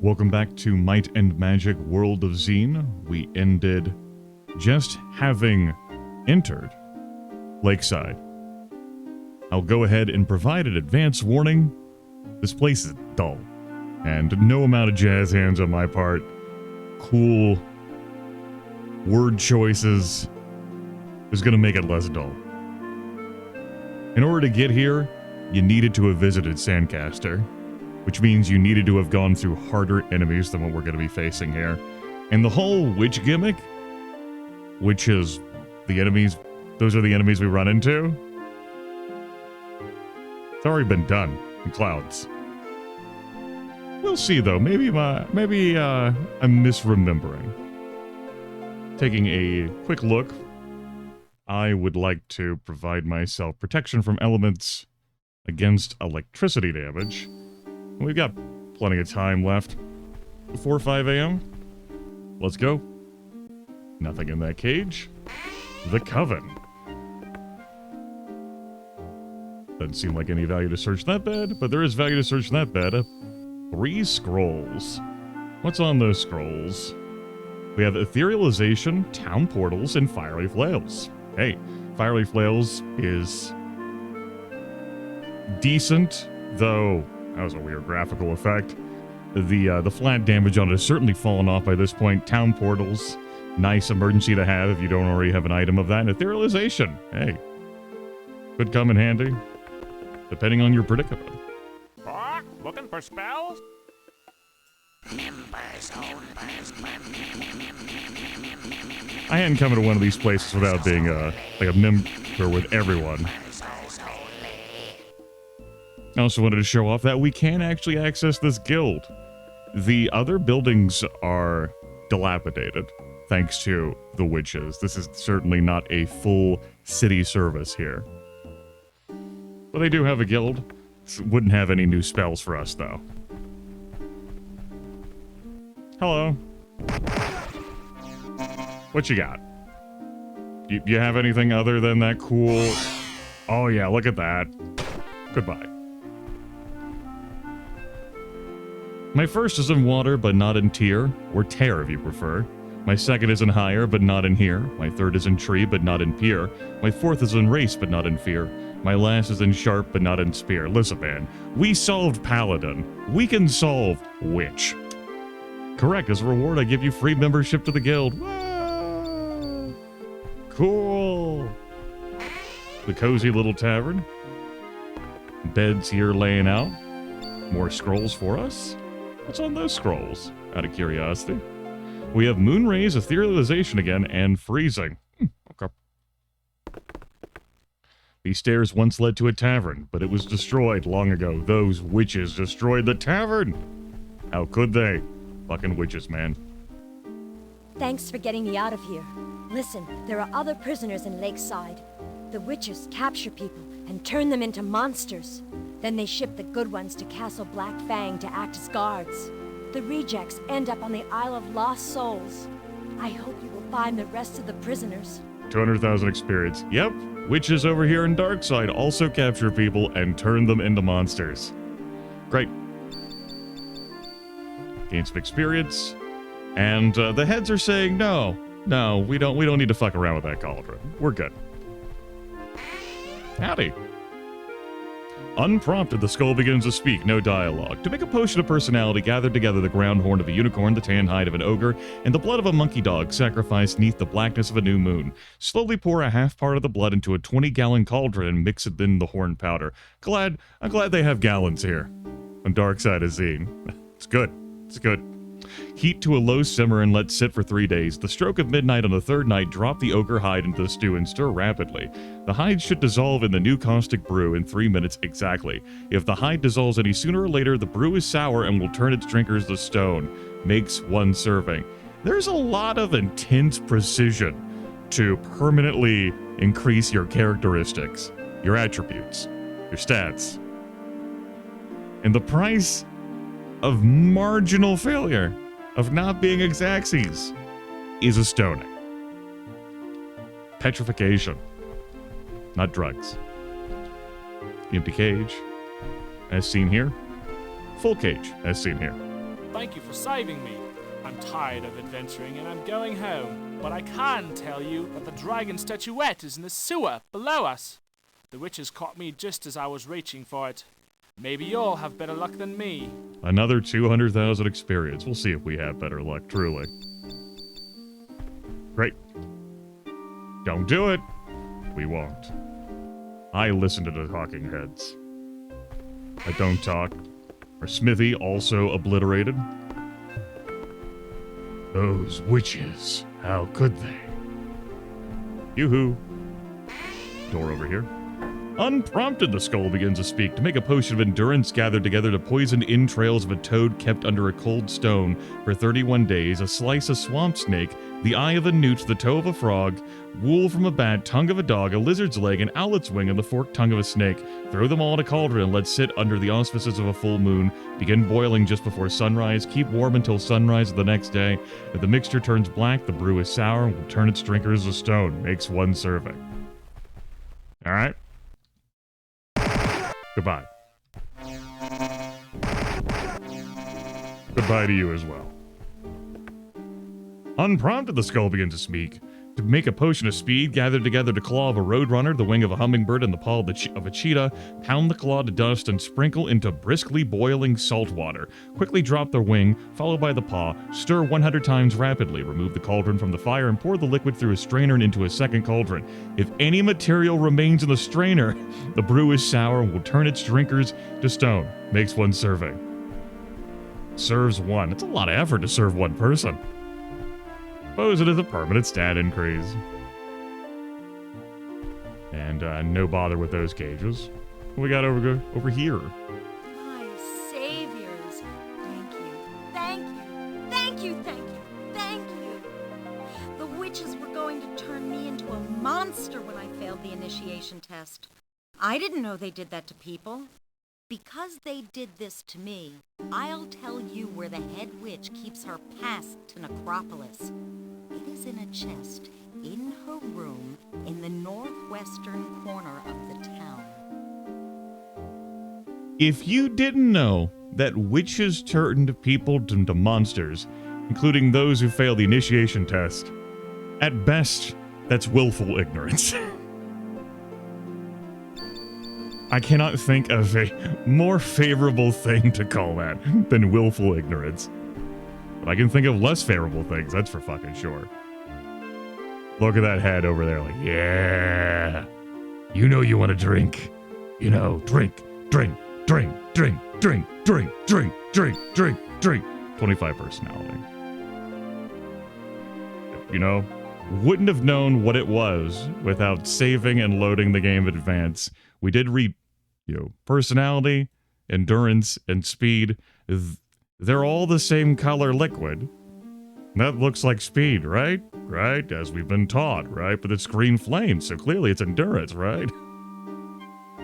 Welcome back to Might and Magic World of Xeen. We ended just having entered Lakeside. I'll go ahead and provide an advance warning. This place is dull, and no amount of jazz hands on my part, cool word choices, is going to make it less dull. In order to get here, you needed to have visited Sandcaster, which means you needed to have gone through harder enemies than what we're going to be facing here. And the whole witch gimmick, which is the enemies, those are the enemies we run into, it's already been done in Clouds. We'll see though, maybe I'm misremembering. Taking a quick look, I would like to provide myself protection from elements against electricity damage. We've got plenty of time left before 5 a.m. Let's go. Nothing in that cage. The Coven. Doesn't seem like any value to search that bed, but there is value to search that bed. 3 scrolls. What's on those scrolls? We have Etherealization, Town Portals, and Fiery Flails. Hey, Fiery Flails is decent, though that was a weird graphical effect. The flat damage on it has certainly fallen off by this point. Town Portals, nice emergency to have if you don't already have an item of that. And Etherealization, hey, could come in handy, depending on your predicament. Looking for spells? I hadn't come to one of these places without being like a member with everyone. I also wanted to show off that we can actually access this guild. The other buildings are dilapidated, thanks to the witches. This is certainly not a full city service here. But they do have a guild. Wouldn't have any new spells for us, though. Hello. What you got? You have anything other than that cool... Oh yeah, look at that. Goodbye. My first is in water, but not in tier, or tear if you prefer. My second is in higher, but not in here. My third is in tree, but not in pier. My fourth is in race, but not in fear. My last is in sharp, but not in spear. Listen, man, we solved Paladin. We can solve Witch. Correct, as a reward, I give you free membership to the guild. Whoa. Cool. The cozy little tavern. Beds here laying out. More scrolls for us. What's on those scrolls, out of curiosity? We have Moonrays, Etherealization again, and Freezing. Okay. These stairs once led to a tavern, but it was destroyed long ago. Those witches destroyed the tavern! How could they? Fucking witches, man. Thanks for getting me out of here. Listen, there are other prisoners in Lakeside. The witches capture people and turn them into monsters. Then they ship the good ones to Castle Black Fang to act as guards. The rejects end up on the Isle of Lost Souls. I hope you will find the rest of the prisoners. 200,000 experience. Yep, witches over here in Darkside also capture people and turn them into monsters. Great. Gain some experience. And the heads are saying, no, we don't need to fuck around with that cauldron. We're good. Howdy. Unprompted, the skull begins to speak, no dialogue. To make a potion of personality, gather together the ground horn of a unicorn, the tan hide of an ogre, and the blood of a monkey dog, sacrificed neath the blackness of a new moon. Slowly pour a half part of the blood into a 20-gallon cauldron and mix it in the horn powder. I'm glad they have gallons here on Darkside of Xeen. It's good. It's good. Heat to a low simmer and let sit for 3 days. The stroke of midnight on the third night, drop the ogre hide into the stew and stir rapidly. The hide should dissolve in the new caustic brew in 3 minutes exactly. If the hide dissolves any sooner or later, the brew is sour and will turn its drinkers to stone. Makes 1 serving. There's a lot of intense precision to permanently increase your characteristics, your attributes, your stats. And the price of marginal failure, of not being Exaxes, is a stoning. Petrification. Not drugs. Empty cage, as seen here. Full cage, as seen here. thank you for saving me. I'm tired of adventuring and I'm going home, but I can tell you that the dragon statuette is in the sewer below us. The witches caught me just as I was reaching for it. Maybe you'll have better luck than me. Another 200,000 experience. We'll see if we have better luck, truly. Great. Don't do it. We won't. I listen to the talking heads. I don't talk. Our smithy also obliterated. Those witches. How could they? Yoo-hoo. Door over here. Unprompted, the skull begins to speak. To make a potion of endurance, gathered together to poison entrails of a toad kept under a cold stone for 31 days, a slice of swamp snake, the eye of a newt, the toe of a frog, wool from a bat, tongue of a dog, a lizard's leg, an owlet's wing, and the forked tongue of a snake. Throw them all in a cauldron and let sit under the auspices of a full moon. Begin boiling just before sunrise. Keep warm until sunrise of the next day. If the mixture turns black, the brew is sour and will turn its drinkers to stone. Makes one serving. All right. Goodbye. Goodbye to you as well. Unprompted, the skull begins to speak. To make a potion of speed, gather together the claw of a roadrunner, the wing of a hummingbird, and the paw of a cheetah. Pound the claw to dust and sprinkle into briskly boiling salt water. Quickly drop the wing, followed by the paw. Stir 100 times rapidly. Remove the cauldron from the fire and pour the liquid through a strainer and into a second cauldron. If any material remains in the strainer, the brew is sour and will turn its drinkers to stone. Makes one serving. Serves one. It's a lot of effort to serve one person. Suppose it is a permanent stat increase. And no bother with those cages. What we got over here? My saviors. Thank you. Thank you. Thank you. Thank you. Thank you. The witches were going to turn me into a monster when I failed the initiation test. I didn't know they did that to people. Because they did this to me, I'll tell you where the head witch keeps her past to Necropolis. It is in a chest in her room in the northwestern corner of the town. If you didn't know that witches turned people into monsters, including those who fail the initiation test, at best, that's willful ignorance. I cannot think of a more favorable thing to call that than willful ignorance. But I can think of less favorable things, that's for fucking sure. Look at that head over there, like, yeah. You know you want to drink. You know, drink, drink, drink, drink, drink, drink, drink, drink, drink, drink. 25 personality. You know, wouldn't have known what it was without saving and loading the game in advance. We did read, personality, endurance, and speed. They're all the same color liquid. That looks like speed, right? Right? As we've been taught, right? But it's green flame, so clearly it's endurance, right?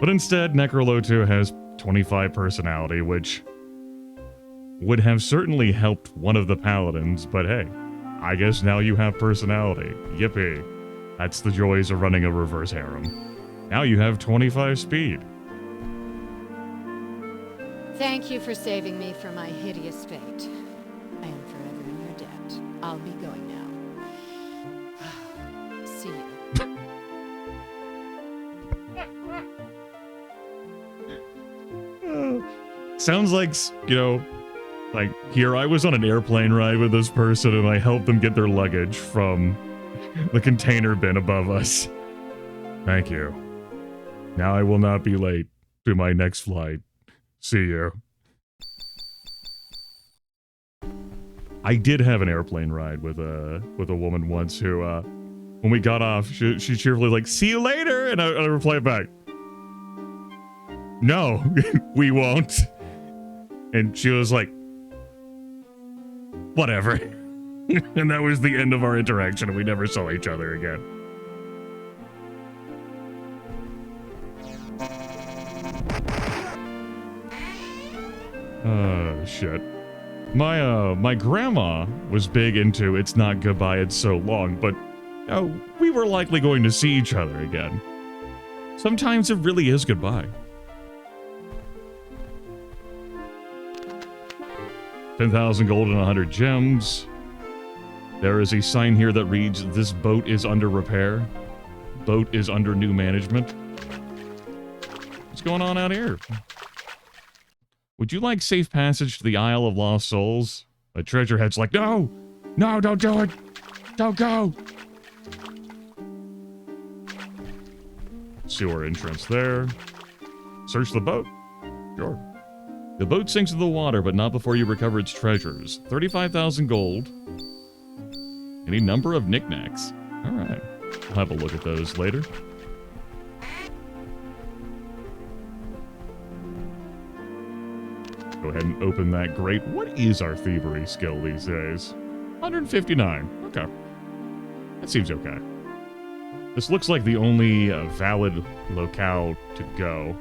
But instead, Necrolo2 has 25 personality, which would have certainly helped one of the paladins, but hey, I guess now you have personality. Yippee. That's the joys of running a reverse harem. Now you have 25 speed. Thank you for saving me from my hideous fate. I am forever in your debt. I'll be going now. See you. Sounds like, like here I was on an airplane ride with this person and I helped them get their luggage from the container bin above us. Thank you. Now I will not be late to my next flight. See you. I did have an airplane ride with a woman once who, when we got off, she cheerfully like, see you later, and I replied back, no, we won't. And she was like, whatever. And that was the end of our interaction, and we never saw each other again. Shit. My grandma was big into it's not goodbye, it's so long, but we were likely going to see each other again. Sometimes it really is goodbye. 10,000 gold and 100 gems. There is a sign here that reads, "This boat is under repair. Boat is under new management." What's going on out here? Would you like safe passage to the Isle of Lost Souls? A treasure head's like, no! No, don't do it! Don't go! Sewer entrance there. Search the boat. Sure. The boat sinks into the water, but not before you recover its treasures. 35,000 gold. Any number of knickknacks. Alright. I'll have a look at those later. Go ahead and open that grate. What is our thievery skill these days? 159. Okay. That seems okay. This looks like the only valid locale to go.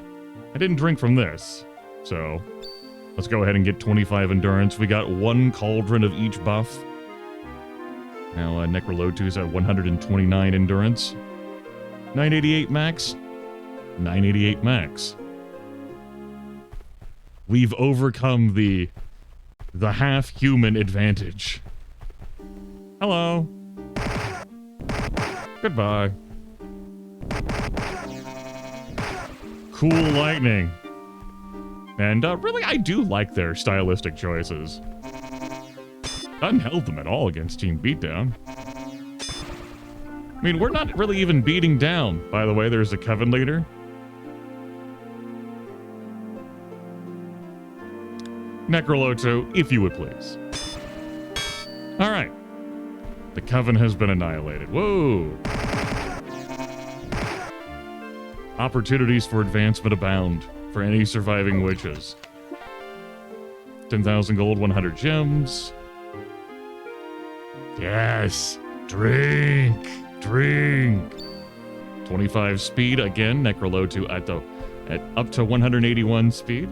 I didn't drink from this, so let's go ahead and get 25 endurance. We got 1 cauldron of each buff. Now, Necrolotu's at 129 endurance. 988 max. 988 max. We've overcome the half-human advantage. Hello. Goodbye. Cool lightning. And really, I do like their stylistic choices. Doesn't help them at all against Team Beatdown. I mean, we're not really even beating down. By the way, there's the Coven leader. Necroloto, if you would please. All right. The Coven has been annihilated. Whoa. Opportunities for advancement abound for any surviving witches. 10,000 gold, 100 gems. Yes. Drink. Drink. 25 speed. Again, Necroloto at up to 181 speed.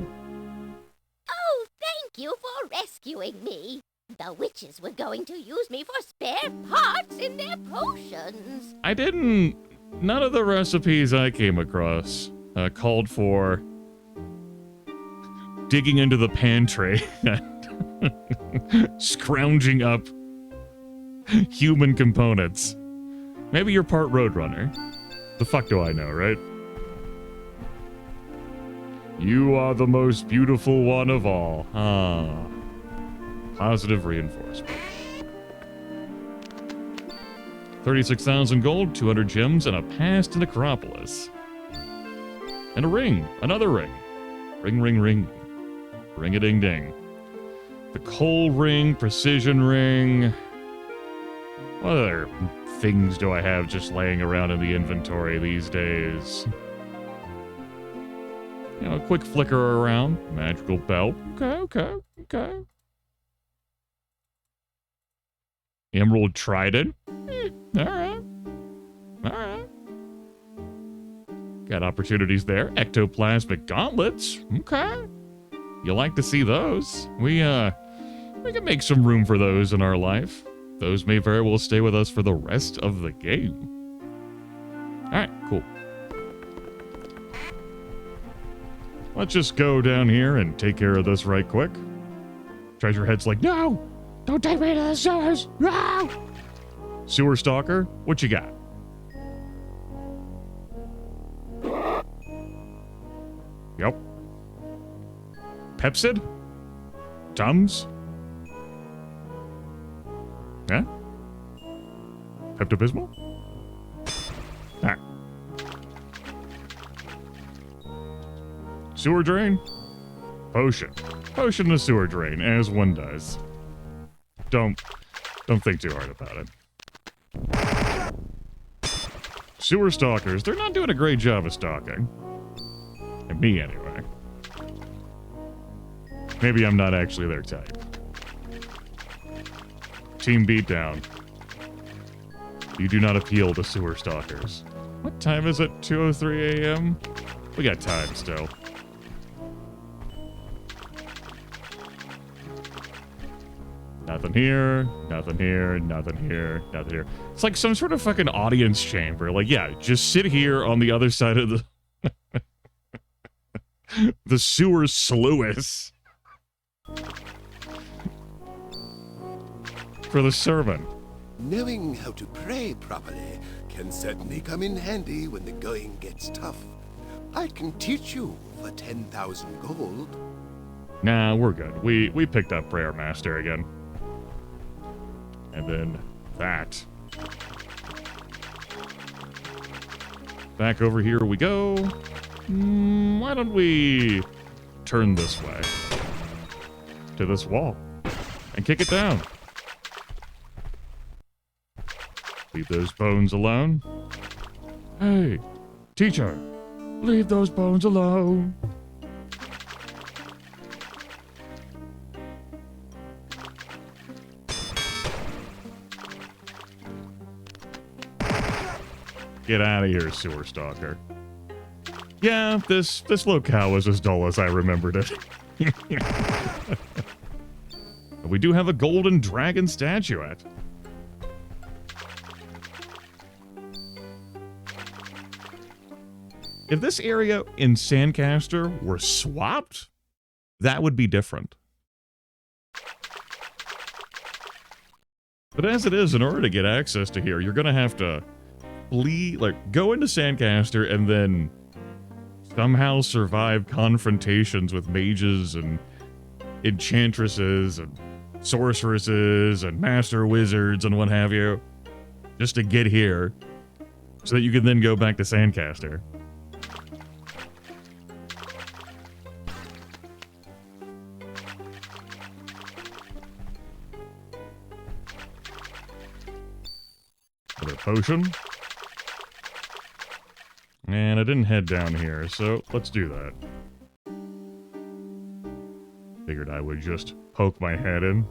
Oh, thank you for rescuing me. The witches were going to use me for spare parts in their potions. I didn't. None of the recipes I came across called for digging into the pantry and scrounging up human components. Maybe you're part Roadrunner. The fuck do I know, right? You are the most beautiful one of all. Ah. Positive reinforcement. 36,000 gold, 200 gems, and a pass to Necropolis. And a ring. Another ring. Ring, ring, ring. Ring-a-ding-ding. The coal ring, precision ring. What other things do I have just laying around in the inventory these days? You know, a quick flicker around. Magical belt. Okay. Emerald trident. Alright. Got opportunities there. Ectoplasmic gauntlets. Okay. You like to see those. We can make some room for those in our life. Those may very well stay with us for the rest of the game. Alright, cool. Let's just go down here and take care of this right quick. Treasure head's like, no! Don't take me to the sewers! No! Sewer stalker, what you got? Yep. Pepsid? Tums? Yeah? Pepto-Bismol? Alright. Sewer drain? Potion. Potion to sewer drain, as one does. Don't think too hard about it. Sewer stalkers, they're not doing a great job of stalking. And me, anyway. Maybe I'm not actually their type. Team Beatdown. You do not appeal to sewer stalkers. What time is it? 2:03 a.m.? We got time still. Nothing here, nothing here, nothing here, nothing here. It's like some sort of fucking audience chamber. Like, yeah, just sit here on the other side of the the sewer sluice. for the servant. Knowing how to pray properly can certainly come in handy when the going gets tough. I can teach you for 10,000 gold. Nah, we're good. We picked up Prayer Master again. And then that. Back over here we go. Why don't we turn this way to this wall and kick it down? Leave those bones alone. Hey, teacher, leave those bones alone. Get out of here, sewer stalker. Yeah, this locale was as dull as I remembered it. We do have a golden dragon statuette. If this area in Sandcaster were swapped, that would be different. But as it is, in order to get access to here, you're gonna have to go into Sandcaster and then somehow survive confrontations with mages and enchantresses and sorceresses and master wizards and what have you, just to get here, so that you can then go back to Sandcaster. Another potion. And I didn't head down here, so let's do that. Figured I would just poke my head in.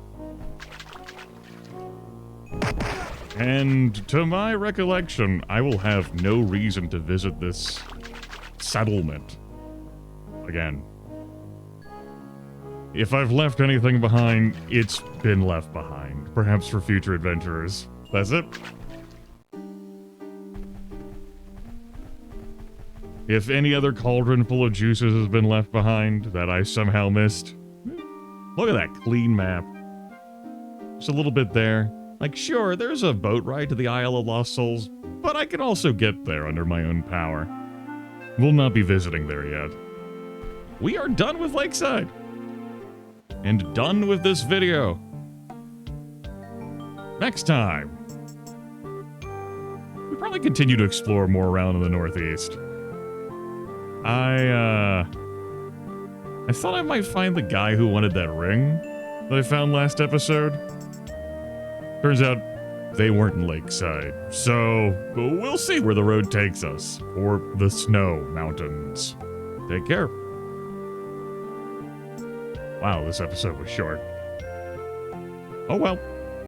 And to my recollection, I will have no reason to visit this settlement again. If I've left anything behind, it's been left behind. Perhaps for future adventurers. That's it. If any other cauldron full of juices has been left behind that I somehow missed, look at that clean map. Just a little bit there. Like, sure, there's a boat ride to the Isle of Lost Souls, but I can also get there under my own power. We'll not be visiting there yet. We are done with Lakeside. And done with this video. Next time, we probably continue to explore more around in the Northeast. I thought I might find the guy who wanted that ring that I found last episode. Turns out they weren't in Lakeside. So we'll see where the road takes us, or the snow mountains. Take care. Wow, this episode was short. Oh well.